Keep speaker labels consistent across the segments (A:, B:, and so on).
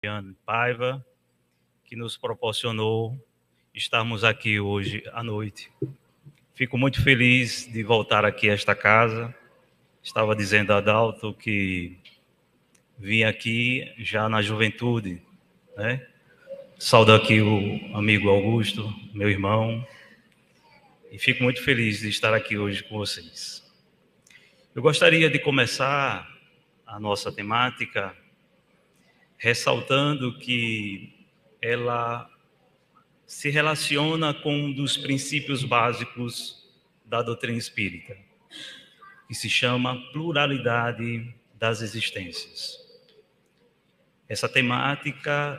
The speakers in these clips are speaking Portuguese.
A: Adriano Paiva, que nos proporcionou estarmos aqui hoje à noite. Fico muito feliz de voltar aqui a esta casa. Estava dizendo a Adalto que vim aqui já na juventude, né? Saúdo aqui o amigo Augusto, meu irmão, e fico muito feliz de estar aqui hoje com vocês. Eu gostaria de começar a nossa temática ressaltando que ela se relaciona com um dos princípios básicos da doutrina espírita, que se chama pluralidade das existências. Essa temática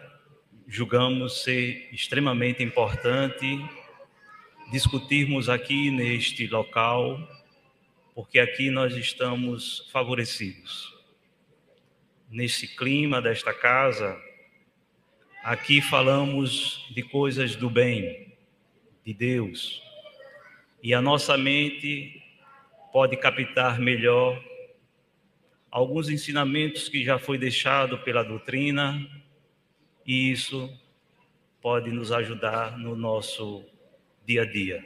A: julgamos ser extremamente importante discutirmos aqui neste local, porque aqui nós estamos favorecidos. Nesse clima desta casa, aqui falamos de coisas do bem, de Deus, e a nossa mente pode captar melhor alguns ensinamentos que já foi deixado pela doutrina, e isso pode nos ajudar no nosso dia a dia.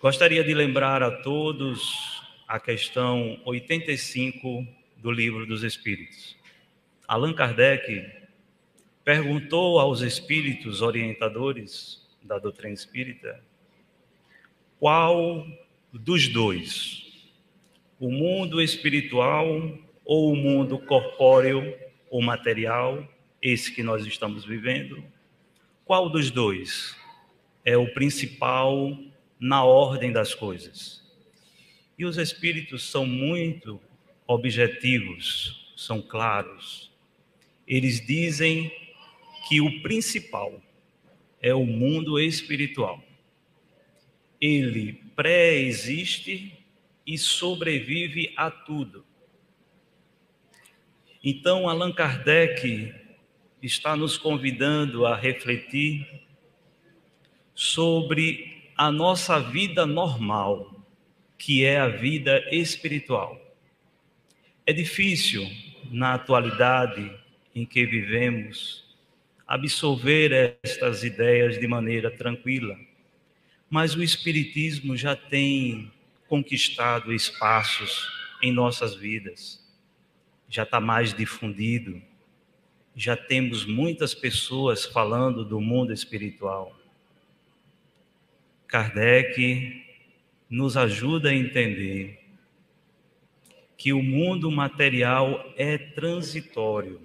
A: Gostaria de lembrar a todos a questão 85 do Livro dos Espíritos. Allan Kardec perguntou aos espíritos orientadores da doutrina espírita qual dos dois, o mundo espiritual ou o mundo corpóreo ou material, esse que nós estamos vivendo, qual dos dois é o principal na ordem das coisas? E os espíritos são muito objetivos, são claros. Eles dizem que o principal é o mundo espiritual. Ele pré-existe e sobrevive a tudo. Então, Allan Kardec está nos convidando a refletir sobre a nossa vida normal, que é a vida espiritual. É difícil, na atualidade em que vivemos, absorver estas ideias de maneira tranquila, mas o Espiritismo já tem conquistado espaços em nossas vidas, já está mais difundido, já temos muitas pessoas falando do mundo espiritual. Kardec nos ajuda a entender que o mundo material é transitório.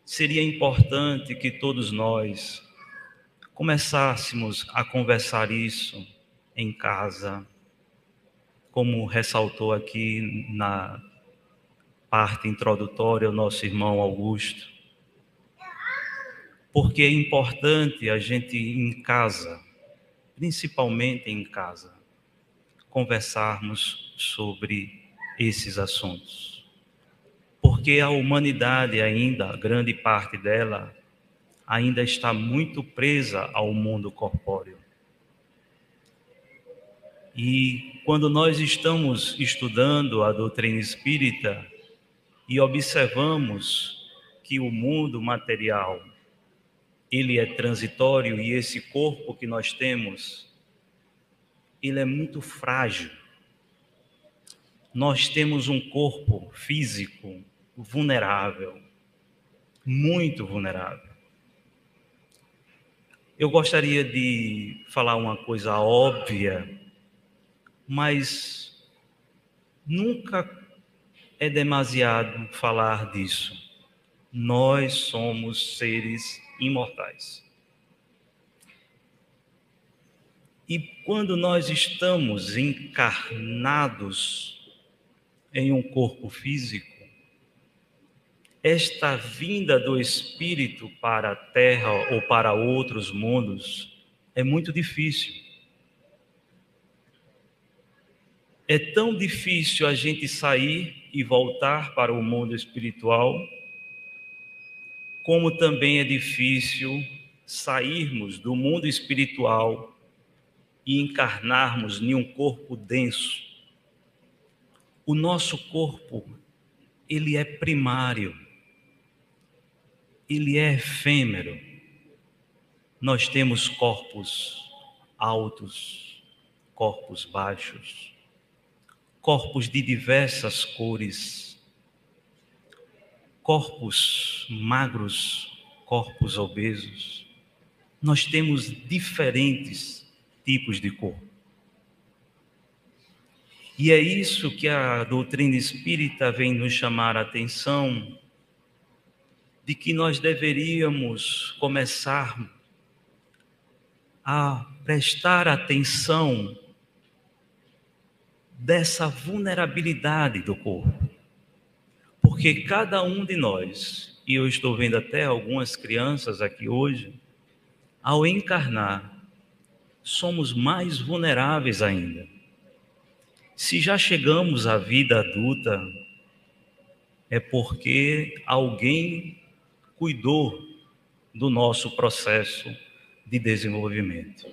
A: Seria importante que todos nós começássemos a conversar isso em casa, como ressaltou aqui na parte introdutória o nosso irmão Augusto, porque é importante a gente em casa, principalmente em casa, conversarmos sobre esses assuntos. Porque a humanidade ainda, grande parte dela, ainda está muito presa ao mundo corpóreo. E quando nós estamos estudando a doutrina espírita e observamos que o mundo material, ele é transitório e esse corpo que nós temos, ele é muito frágil. Nós temos um corpo físico vulnerável, muito vulnerável. Eu gostaria de falar uma coisa óbvia, mas nunca é demasiado falar disso. Nós somos seres imortais. E quando nós estamos encarnados em um corpo físico, esta vinda do espírito para a Terra ou para outros mundos é muito difícil. É tão difícil a gente sair e voltar para o mundo espiritual, como também é difícil sairmos do mundo espiritual e encarnarmos em um corpo denso. O nosso corpo ele é primário, ele é efêmero. Nós temos corpos altos, corpos baixos, corpos de diversas cores, corpos magros, corpos obesos. Nós temos diferentes tipos de corpo. E é isso que a doutrina espírita vem nos chamar a atenção, de que nós deveríamos começar a prestar atenção dessa vulnerabilidade do corpo. Porque cada um de nós, e eu estou vendo até algumas crianças aqui hoje, ao encarnar, somos mais vulneráveis ainda. Se já chegamos à vida adulta, é porque alguém cuidou do nosso processo de desenvolvimento.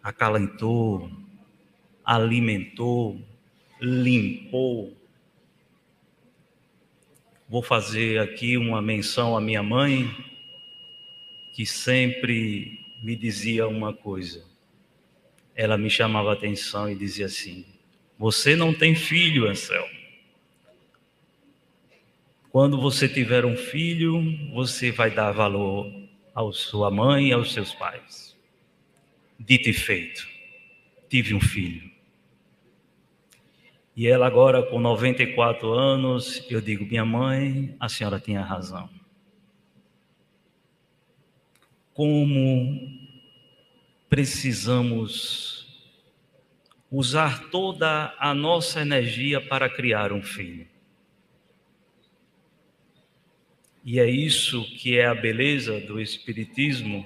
A: Acalentou, alimentou, limpou. Vou fazer aqui uma menção à minha mãe, que sempre me dizia uma coisa. Ela me chamava a atenção e dizia assim: você não tem filho, Anselmo. Quando você tiver um filho, você vai dar valor à sua mãe e aos seus pais. Dito e feito, tive um filho. E ela agora com 94 anos, eu digo: minha mãe, a senhora tinha razão. Como precisamos usar toda a nossa energia para criar um filho. E é isso que é a beleza do Espiritismo,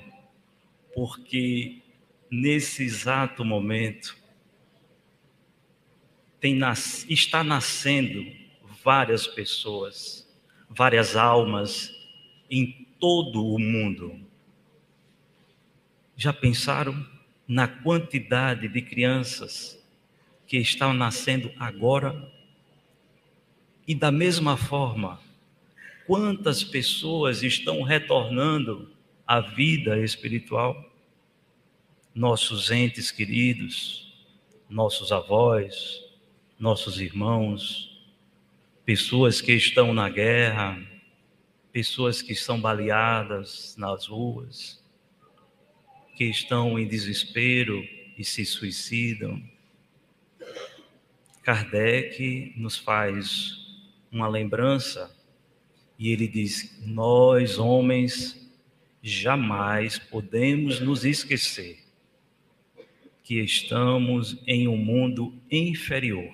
A: porque nesse exato momento está nascendo várias pessoas, várias almas em todo o mundo. Já pensaram na quantidade de crianças que estão nascendo agora? E da mesma forma, quantas pessoas estão retornando à vida espiritual? Nossos entes queridos, nossos avós, nossos irmãos, pessoas que estão na guerra, pessoas que são baleadas nas ruas, que estão em desespero e se suicidam. Kardec nos faz uma lembrança e ele diz: nós, homens, jamais podemos nos esquecer que estamos em um mundo inferior.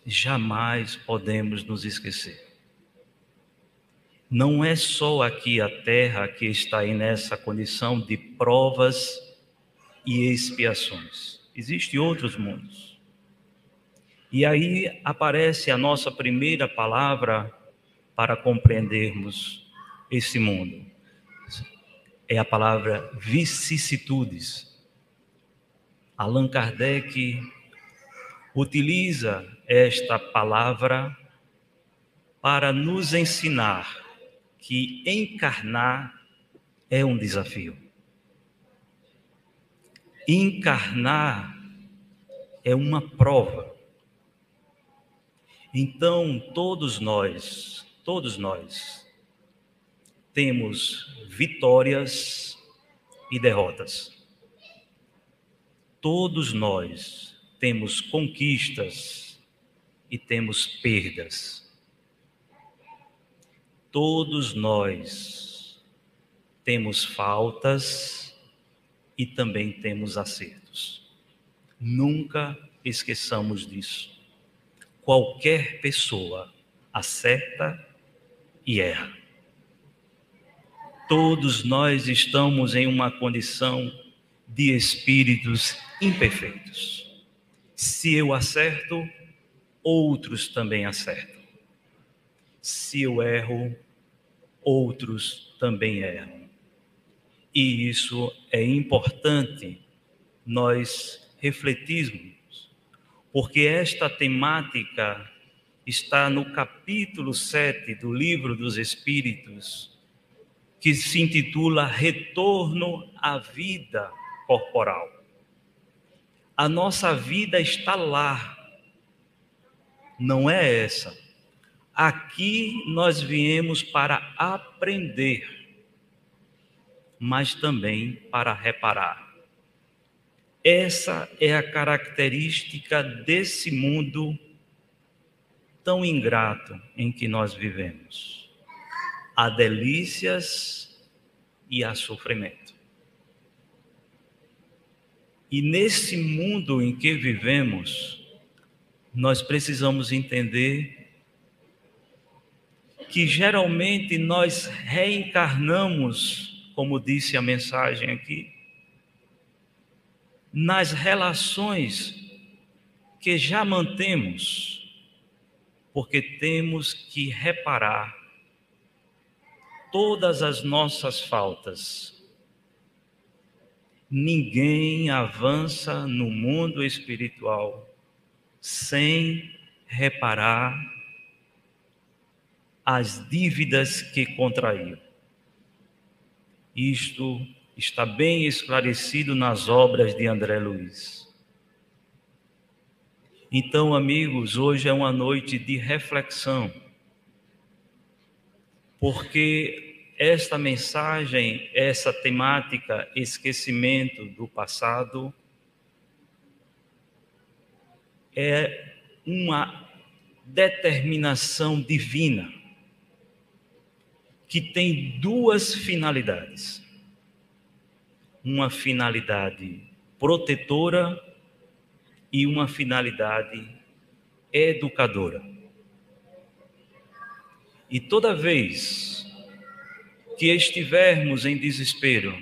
A: Jamais podemos nos esquecer. Não é só aqui a Terra que está aí nessa condição de provas e expiações. Existem outros mundos. E aí aparece a nossa primeira palavra para compreendermos esse mundo. É a palavra vicissitudes. Allan Kardec utiliza esta palavra para nos ensinar que encarnar é um desafio. Encarnar é uma prova. Então, todos nós temos vitórias e derrotas. Todos nós temos conquistas e temos perdas. Todos nós temos faltas e também temos acertos. Nunca esqueçamos disso. Qualquer pessoa acerta e erra. Todos nós estamos em uma condição de espíritos imperfeitos. Se eu acerto, outros também acertam. Se eu erro, outros também erram. E isso é importante nós refletirmos, porque esta temática está no capítulo 7 do Livro dos Espíritos, que se intitula Retorno à Vida Corporal. A nossa vida está lá, não é essa. Aqui nós viemos para aprender, mas também para reparar. Essa é a característica desse mundo tão ingrato em que nós vivemos. Há delícias e há sofrimento. E nesse mundo em que vivemos, nós precisamos entender que geralmente nós reencarnamos, como disse a mensagem aqui, nas relações que já mantemos, porque temos que reparar todas as nossas faltas. Ninguém avança no mundo espiritual sem reparar as dívidas que contraiu. Isto está bem esclarecido nas obras de André Luiz. Então, amigos, hoje é uma noite de reflexão, porque esta mensagem, essa temática, esquecimento do passado, é uma determinação divina que tem duas finalidades. Uma finalidade protetora e uma finalidade educadora. E toda vez que estivermos em desespero,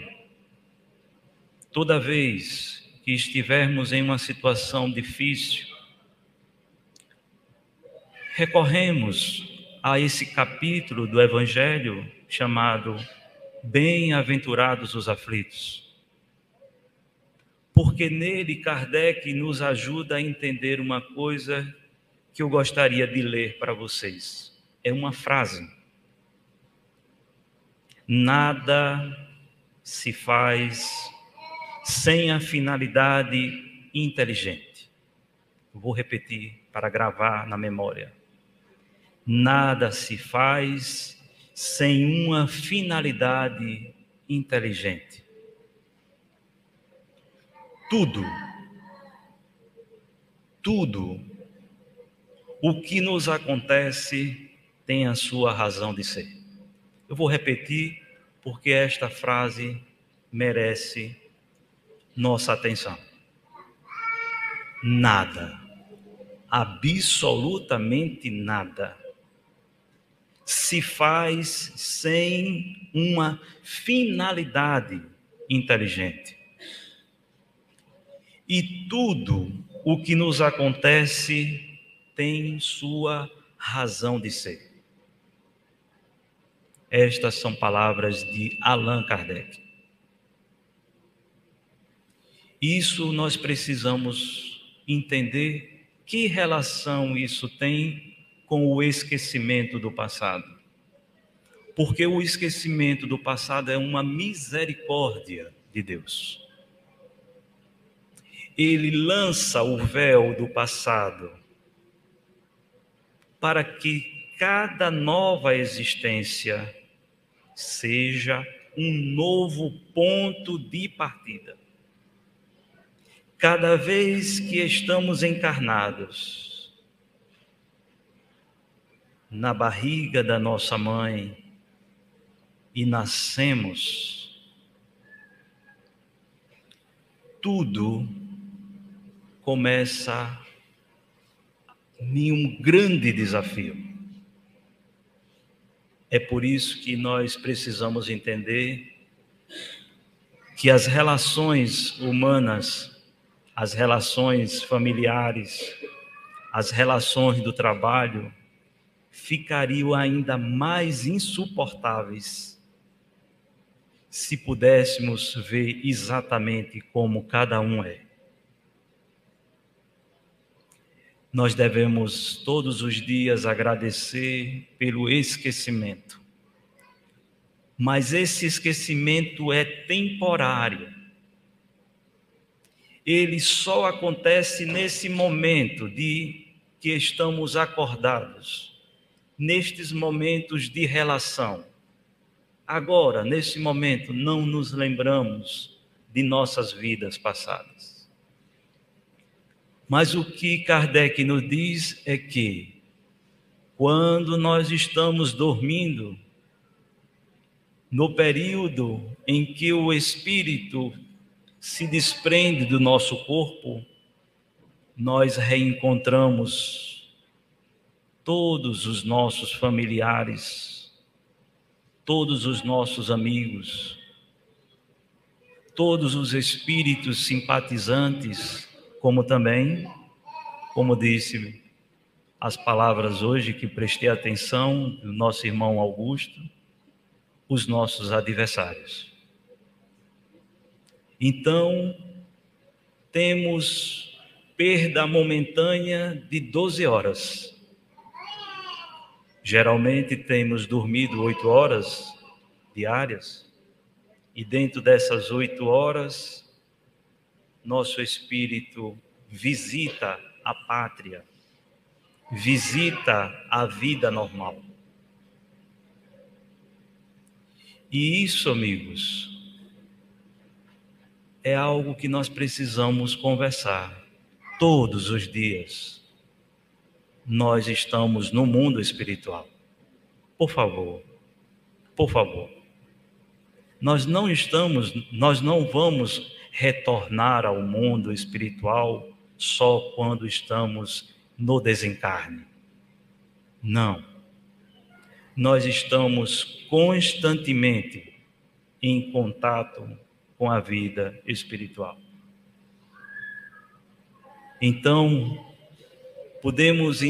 A: toda vez que estivermos em uma situação difícil, recorremos a esse capítulo do Evangelho chamado Bem-aventurados os aflitos, porque nele Kardec nos ajuda a entender uma coisa que eu gostaria de ler para vocês. É uma frase: nada se faz sem a finalidade inteligente. Vou repetir para gravar na memória. Nada se faz sem uma finalidade inteligente. Tudo o que nos acontece tem a sua razão de ser. Eu vou repetir porque esta frase merece nossa atenção. Nada, absolutamente nada, se faz sem uma finalidade inteligente. E tudo o que nos acontece tem sua razão de ser. Estas são palavras de Allan Kardec. Isso nós precisamos entender que relação isso tem com o esquecimento do passado. Porque o esquecimento do passado é uma misericórdia de Deus. Ele lança o véu do passado para que cada nova existência seja um novo ponto de partida. Cada vez que estamos encarnados na barriga da nossa mãe e nascemos, tudo começa em um grande desafio. É por isso que nós precisamos entender que as relações humanas, as relações familiares, as relações do trabalho ficariam ainda mais insuportáveis se pudéssemos ver exatamente como cada um é. nós devemos todos os dias agradecer pelo esquecimento. Mas esse esquecimento é temporário. Ele só acontece nesse momento de que estamos acordados, nestes momentos de relação. Agora, nesse momento, não nos lembramos de nossas vidas passadas. Mas o que Kardec nos diz é que, quando nós estamos dormindo, no período em que o espírito se desprende do nosso corpo, nós reencontramos todos os nossos familiares, todos os nossos amigos, todos os espíritos simpatizantes, como também, como disse as palavras hoje que prestei atenção do nosso irmão Augusto, os nossos adversários. Então, temos perda momentânea de 12 horas. Geralmente temos dormido 8 horas diárias, e dentro dessas 8 horas, nosso espírito visita a pátria, visita a vida normal. E isso, amigos, é algo que nós precisamos conversar todos os dias. Nós estamos no mundo espiritual. Por favor, nós não vamos retornar ao mundo espiritual só quando estamos no desencarne. Não. Nós estamos constantemente em contato com a vida espiritual. Então, podemos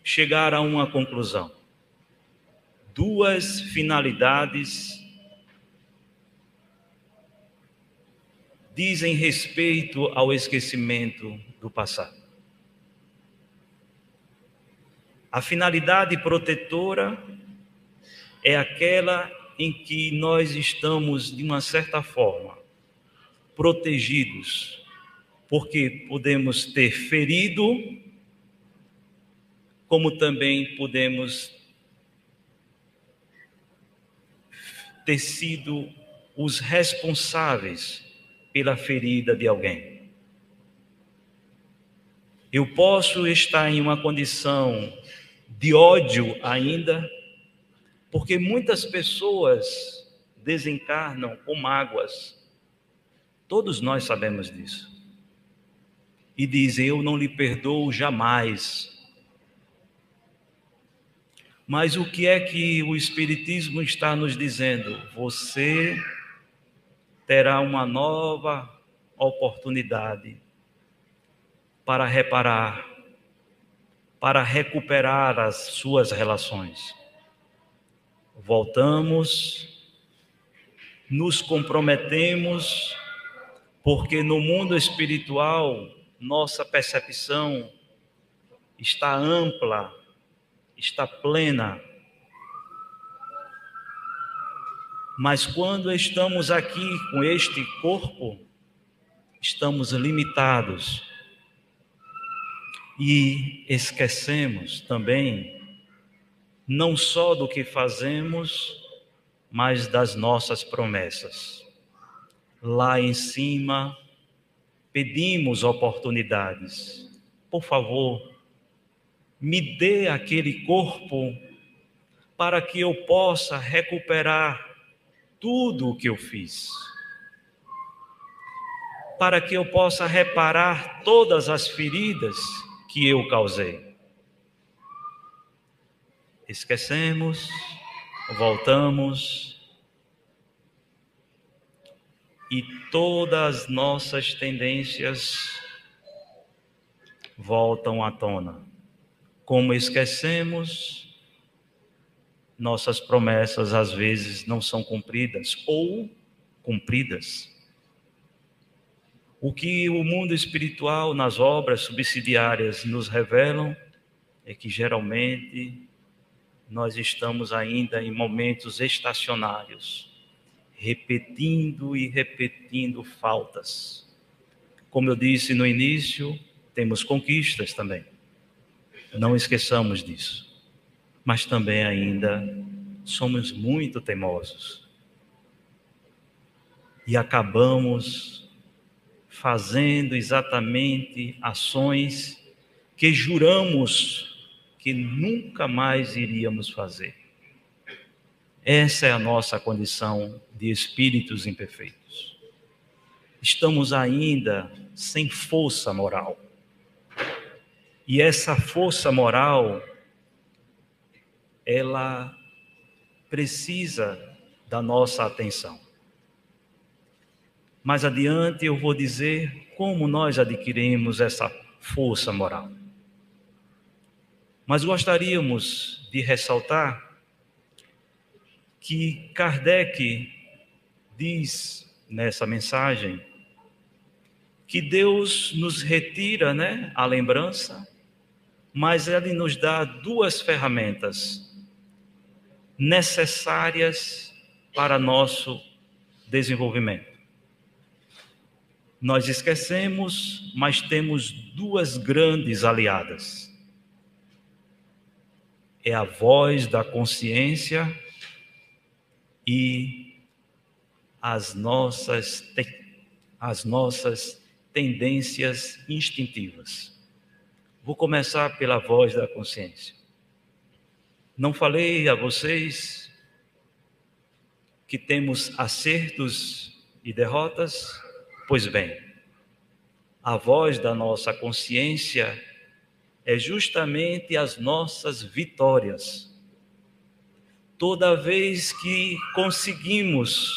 A: chegar a uma conclusão. 2 finalidades dizem respeito ao esquecimento do passado. A finalidade protetora é aquela em que nós estamos, de uma certa forma, protegidos, porque podemos ter ferido, como também podemos ter sido os responsáveis pela ferida de alguém. Eu posso estar em uma condição de ódio ainda, porque muitas pessoas desencarnam com mágoas. Todos nós sabemos disso. E dizem, eu não lhe perdoo jamais. Mas o que é que o Espiritismo está nos dizendo? Você terá uma nova oportunidade para reparar, para recuperar as suas relações. Voltamos, nos comprometemos, porque no mundo espiritual nossa percepção está ampla, está plena. Mas quando estamos aqui com este corpo, estamos limitados e esquecemos também não só do que fazemos, mas das nossas promessas. Lá em cima, pedimos oportunidades. Por favor, me dê aquele corpo para que eu possa recuperar tudo o que eu fiz, para que eu possa reparar todas as feridas que eu causei. Esquecemos, voltamos e todas as nossas tendências voltam à tona. Como esquecemos, nossas promessas às vezes não são cumpridas ou cumpridas. O que o mundo espiritual, nas obras subsidiárias, nos revelam é que, geralmente, nós estamos ainda em momentos estacionários, repetindo e repetindo faltas. Como eu disse no início, temos conquistas também. Não esqueçamos disso. Mas também ainda somos muito teimosos. E acabamos fazendo exatamente ações que juramos que nunca mais iríamos fazer. Essa é a nossa condição de espíritos imperfeitos. Estamos ainda sem força moral. E essa força moral, ela precisa da nossa atenção. Mais adiante eu vou dizer como nós adquirimos essa força moral. Mas gostaríamos de ressaltar que Kardec diz nessa mensagem que Deus nos retira, a lembrança, mas Ele nos dá duas ferramentas necessárias para nosso desenvolvimento. Nós esquecemos, mas temos duas grandes aliadas. É a voz da consciência e as nossas tendências instintivas. Vou começar pela voz da consciência. Não falei a vocês que temos acertos e derrotas? Pois bem, a voz da nossa consciência é justamente as nossas vitórias. Toda vez que conseguimos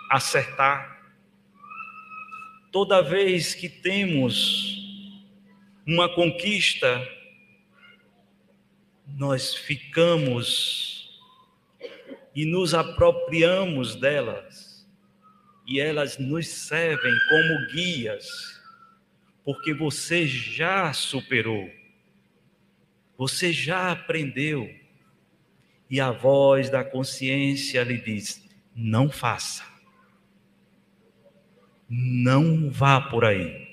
A: acertar, toda vez que temos uma conquista, nós ficamos e nos apropriamos delas, e elas nos servem como guias, porque você já superou, você já aprendeu, e a voz da consciência lhe diz: não faça, não vá por aí.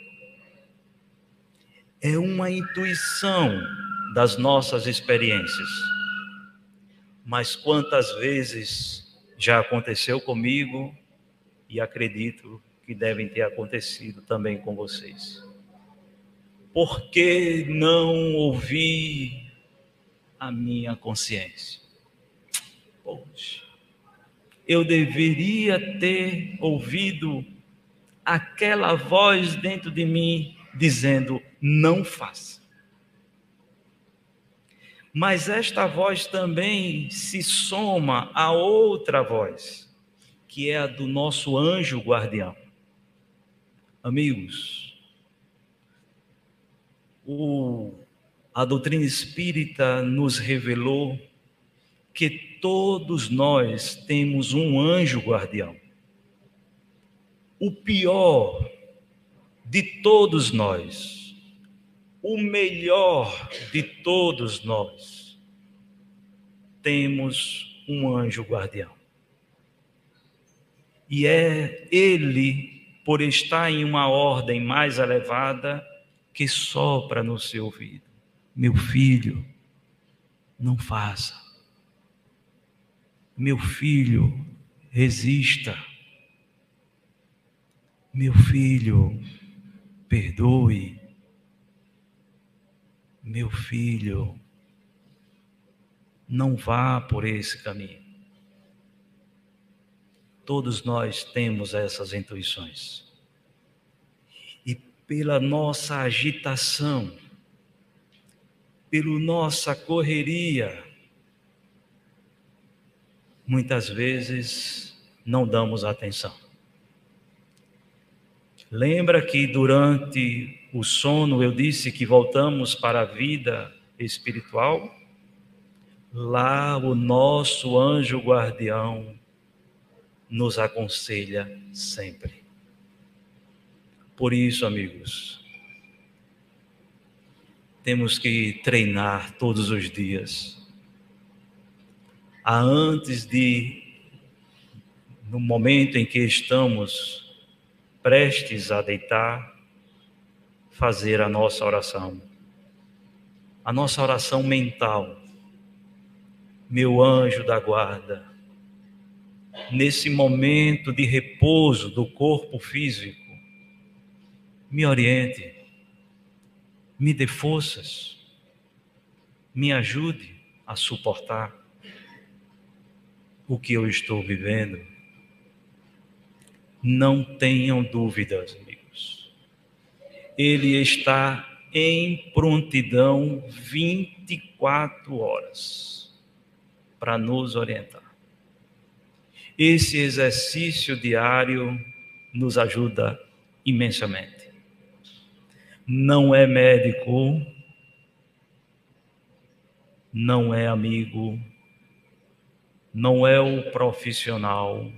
A: É uma intuição das nossas experiências. Mas quantas vezes já aconteceu comigo, e acredito que devem ter acontecido também com vocês. Por que não ouvir a minha consciência? Poxa, eu deveria ter ouvido aquela voz dentro de mim dizendo: não faça. Mas esta voz também se soma a outra voz, que é a do nosso anjo guardião. Amigos, a doutrina espírita nos revelou que todos nós temos um anjo guardião. O pior de todos nós, o melhor de todos nós, temos um anjo guardião. E é ele, por estar em uma ordem mais elevada, que sopra no seu ouvido: meu filho, não faça. Meu filho, resista. Meu filho, perdoe. Meu filho, não vá por esse caminho. Todos nós temos essas intuições. E pela nossa agitação, pela nossa correria, muitas vezes não damos atenção. Lembra que durante o sono eu disse que voltamos para a vida espiritual? Lá o nosso anjo guardião nos aconselha sempre. Por isso, amigos, temos que treinar todos os dias. No momento em que estamos prestes a deitar, fazer a nossa oração mental. Meu anjo da guarda, nesse momento de repouso do corpo físico, me oriente, me dê forças, me ajude a suportar o que eu estou vivendo. Não tenham dúvidas, amigos. Ele está em prontidão 24 horas para nos orientar. Esse exercício diário nos ajuda imensamente. Não é médico, não é amigo, não é o profissional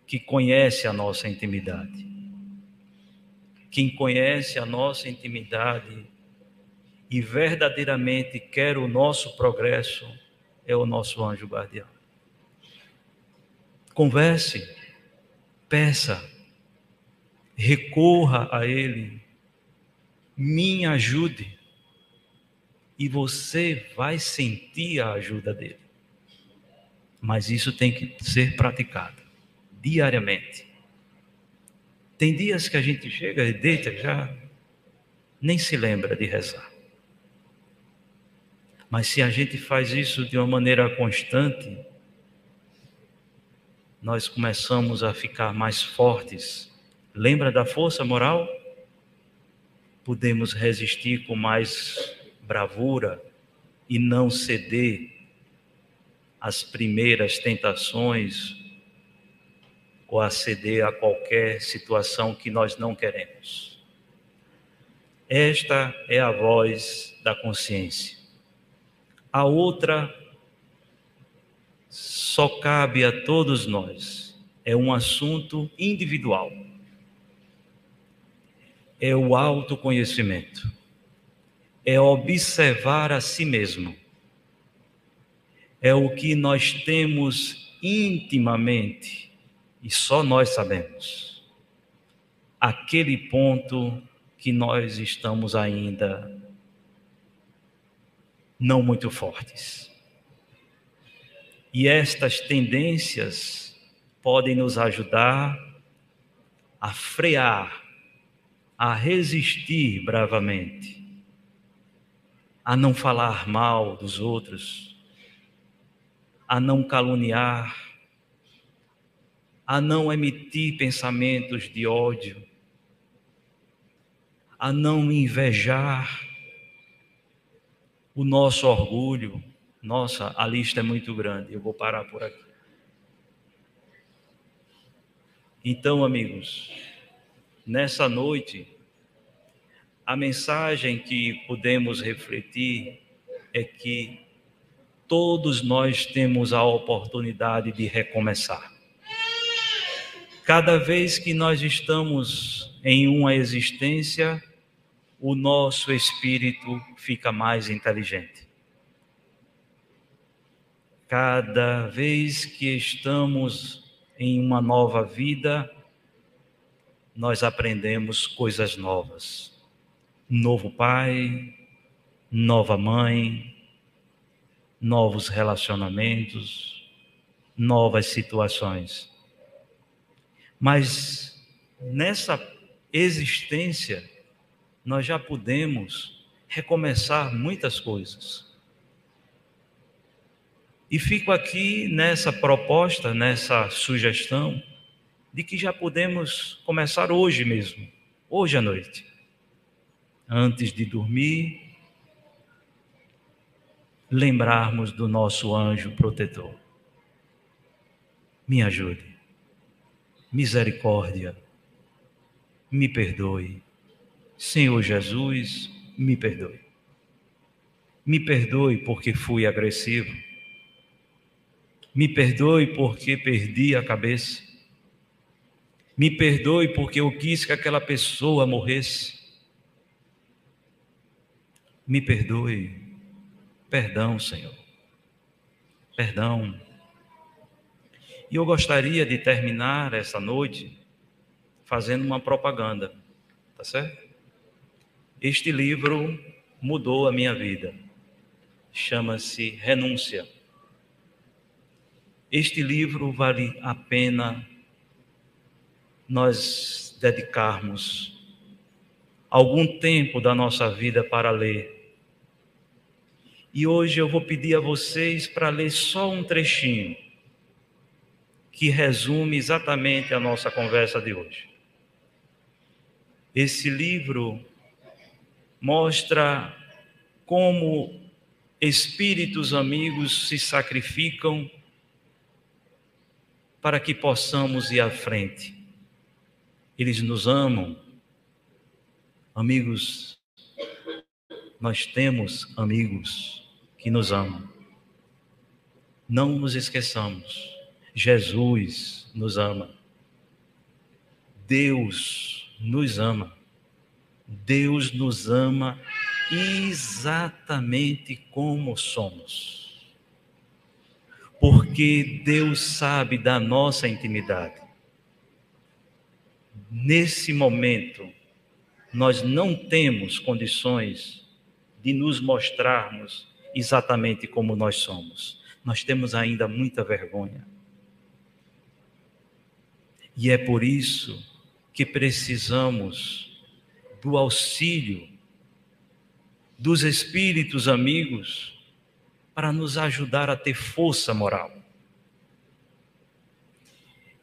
A: que conhece a nossa intimidade. Quem conhece a nossa intimidade e verdadeiramente quer o nosso progresso é o nosso anjo guardião. Converse, peça, recorra a Ele, me ajude, e você vai sentir a ajuda dele. Mas isso tem que ser praticado diariamente. Tem dias que a gente chega e deita já, nem se lembra de rezar. Mas se a gente faz isso de uma maneira constante, nós começamos a ficar mais fortes. Lembra da força moral? Podemos resistir com mais bravura e não ceder às primeiras tentações ou a ceder a qualquer situação que nós não queremos. Esta é a voz da consciência. A outra só cabe a todos nós. É um assunto individual. É o autoconhecimento. É observar a si mesmo. É o que nós temos intimamente e só nós sabemos. Aquele ponto que nós estamos ainda não muito fortes. E estas tendências podem nos ajudar a frear, a resistir bravamente, a não falar mal dos outros, a não caluniar, a não emitir pensamentos de ódio, a não invejar o nosso orgulho. Nossa, a lista é muito grande, eu vou parar por aqui. Então, amigos, nessa noite, a mensagem que podemos refletir é que todos nós temos a oportunidade de recomeçar. Cada vez que nós estamos em uma existência, o nosso espírito fica mais inteligente. Cada vez que estamos em uma nova vida, nós aprendemos coisas novas. Novo pai, nova mãe, novos relacionamentos, novas situações. Mas nessa existência, nós já podemos recomeçar muitas coisas. E fico aqui nessa proposta, nessa sugestão, de que já podemos começar hoje mesmo, hoje à noite. Antes de dormir, lembrarmos do nosso anjo protetor. Me ajude, misericórdia, me perdoe. Senhor Jesus, me perdoe. Me perdoe porque fui agressivo. Me perdoe porque perdi a cabeça. Me perdoe porque eu quis que aquela pessoa morresse. Me perdoe. Perdão, Senhor. Perdão. E eu gostaria de terminar essa noite fazendo uma propaganda, tá certo? Este livro mudou a minha vida. Chama-se Renúncia. Este livro vale a pena nós dedicarmos algum tempo da nossa vida para ler. E hoje eu vou pedir a vocês para ler só um trechinho que resume exatamente a nossa conversa de hoje. Esse livro mostra como espíritos amigos se sacrificam para que possamos ir à frente. Eles nos amam. Amigos, nós temos amigos que nos amam. Não nos esqueçamos. Jesus nos ama. Deus nos ama. Deus nos ama exatamente como somos. Porque Deus sabe da nossa intimidade. Nesse momento, nós não temos condições de nos mostrarmos exatamente como nós somos. Nós temos ainda muita vergonha. E é por isso que precisamos do auxílio dos espíritos amigos para nos ajudar a ter força moral.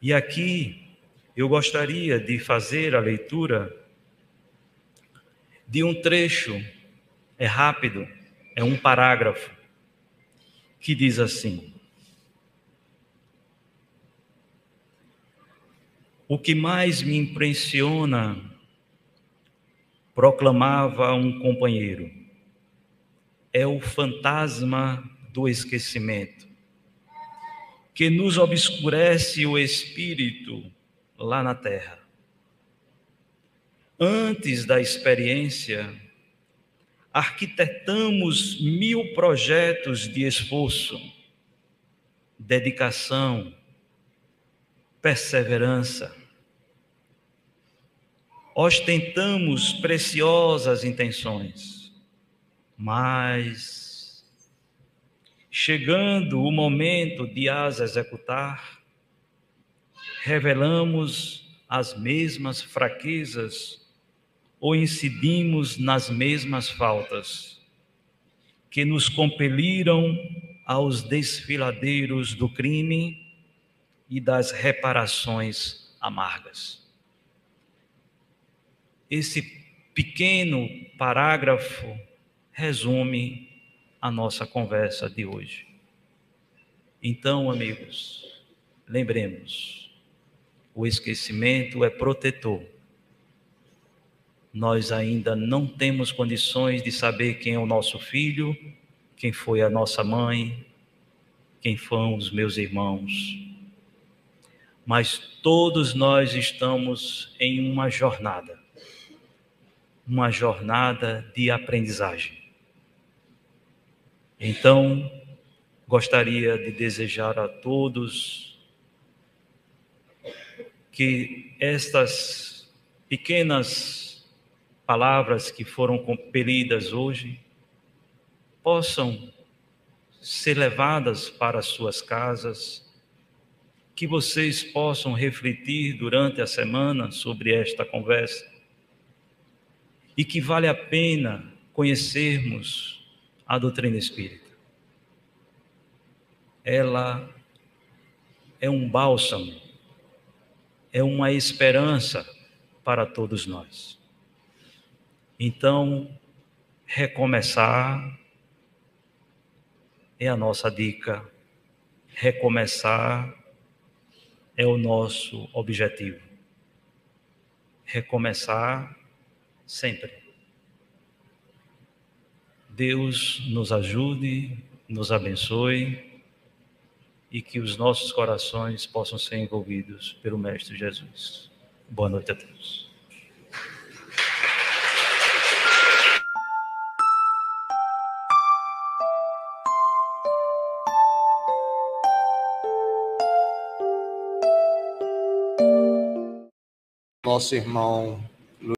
A: E aqui eu gostaria de fazer a leitura de um trecho, é rápido, é um parágrafo, que diz assim: o que mais me impressiona, proclamava um companheiro, é o fantasma do esquecimento, que nos obscurece o espírito lá na terra. Antes da experiência, arquitetamos 1000 projetos de esforço, dedicação, perseverança. Ostentamos preciosas intenções, mas, chegando o momento de as executar, revelamos as mesmas fraquezas ou incidimos nas mesmas faltas que nos compeliram aos desfiladeiros do crime e das reparações amargas. Esse pequeno parágrafo resume a nossa conversa de hoje. Então, amigos, lembremos, o esquecimento é protetor. Nós ainda não temos condições de saber quem é o nosso filho, quem foi a nossa mãe, quem foram os meus irmãos. Mas todos nós estamos em uma jornada de aprendizagem. Então, gostaria de desejar a todos que estas pequenas palavras que foram compelidas hoje possam ser levadas para as suas casas, que vocês possam refletir durante a semana sobre esta conversa e que vale a pena conhecermos a doutrina espírita. Ela é um bálsamo, é uma esperança para todos nós. Então, recomeçar é a nossa dica, recomeçar é o nosso objetivo. Recomeçar sempre. Deus nos ajude, nos abençoe e que os nossos corações possam ser envolvidos pelo Mestre Jesus. Boa noite a todos.
B: Nosso irmão